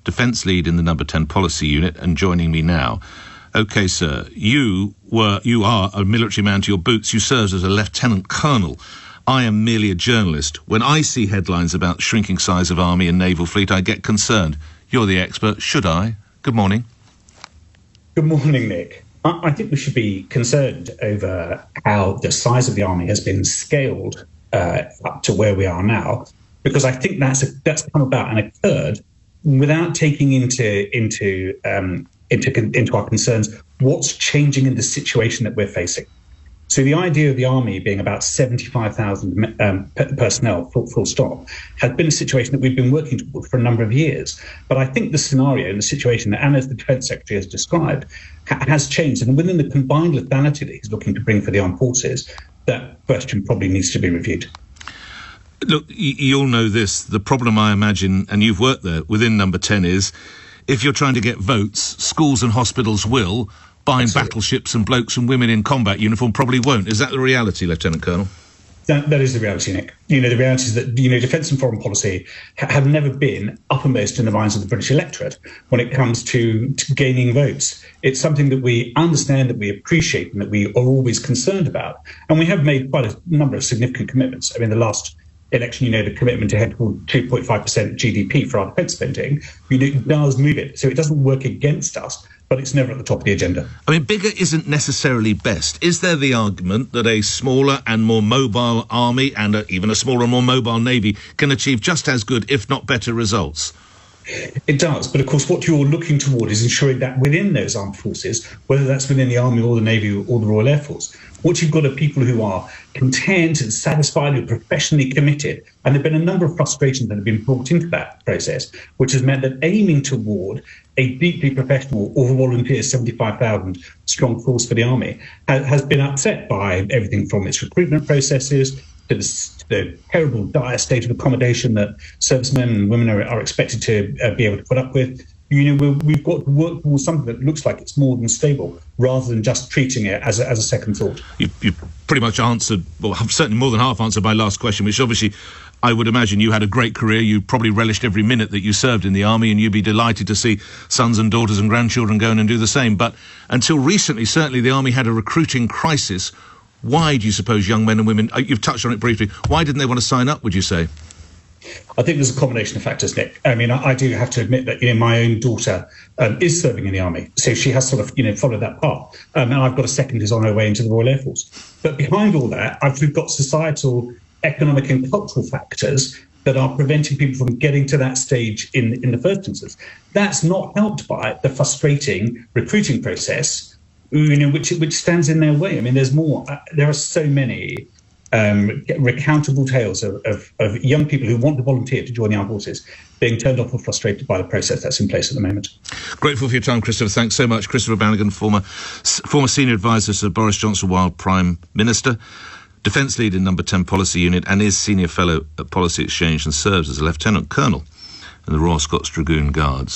Defence Lead in the Number 10 Policy Unit, and joining me now. OK, sir, you are a military man to your boots. You served as a Lieutenant Colonel. I am merely a journalist. When I see headlines about shrinking size of army and naval fleet, I get concerned. You're the expert. Should I? Good morning. Good morning, Nick. I think we should be concerned over how the size of the army has been scaled up to where we are now, because I think that's come about and occurred without taking into our concerns what's changing in the situation that we're facing. So the idea of the army being about 75,000 personnel, full stop, has been a situation that we've been working toward for a number of years. But I think the scenario and the situation that, and as the Defence Secretary has described, has changed. And within the combined lethality that he's looking to bring for the armed forces, that question probably needs to be reviewed. Look, you'll know this. The problem, I imagine, and you've worked there, within Number 10 is, if you're trying to get votes, schools and hospitals will. Buying Absolutely. Battleships and blokes and women in combat uniform probably won't. Is that the reality, Lieutenant Colonel? That is the reality, Nick. The reality is that, defence and foreign policy have never been uppermost in the minds of the British electorate when it comes to gaining votes. It's something that we understand, that we appreciate, and that we are always concerned about. And we have made quite a number of significant commitments. I mean, the last election, the commitment to head toward 2.5% GDP for our defence spending, it does move it. So it doesn't work against us, but it's never at the top of the agenda. I mean, bigger isn't necessarily best. Is there the argument that a smaller and more mobile army and even a smaller and more mobile navy can achieve just as good, if not better, results? It does, but of course what you're looking toward is ensuring that within those armed forces, whether that's within the Army or the Navy or the Royal Air Force, what you've got are people who are content and satisfied, who are professionally committed. And there have been a number of frustrations that have been brought into that process, which has meant that aiming toward a deeply professional or volunteer 75,000 strong force for the Army has been upset by everything from its recruitment processes to the terrible, dire state of accommodation that servicemen and women are expected to be able to put up with. We've got to work towards something that looks like it's more than stable, rather than just treating it as a second thought. You pretty much answered, well, certainly more than half answered my last question, which obviously I would imagine you had a great career. You probably relished every minute that you served in the Army, and you'd be delighted to see sons and daughters and grandchildren go in and do the same. But until recently, certainly the Army had a recruiting crisis. Why do you suppose young men and women, you've touched on it briefly, why didn't they want to sign up, would you say? I think there's a combination of factors, Nick. I mean, I do have to admit that my own daughter is serving in the Army, so she has sort of followed that path. And I've got a second who's on her way into the Royal Air Force. But behind all that, we've got societal, economic and cultural factors that are preventing people from getting to that stage in the first instance. That's not helped by the frustrating recruiting process, which stands in their way. I mean, there's more. There are so many recountable tales of young people who want to volunteer to join the armed forces being turned off or frustrated by the process that's in place at the moment. Grateful for your time, Christopher. Thanks so much. Christopher Brannigan, former senior advisor to Boris Johnson while Prime Minister, Defence Lead in Number 10 Policy Unit, and is Senior Fellow at Policy Exchange, and serves as a Lieutenant Colonel in the Royal Scots Dragoon Guards.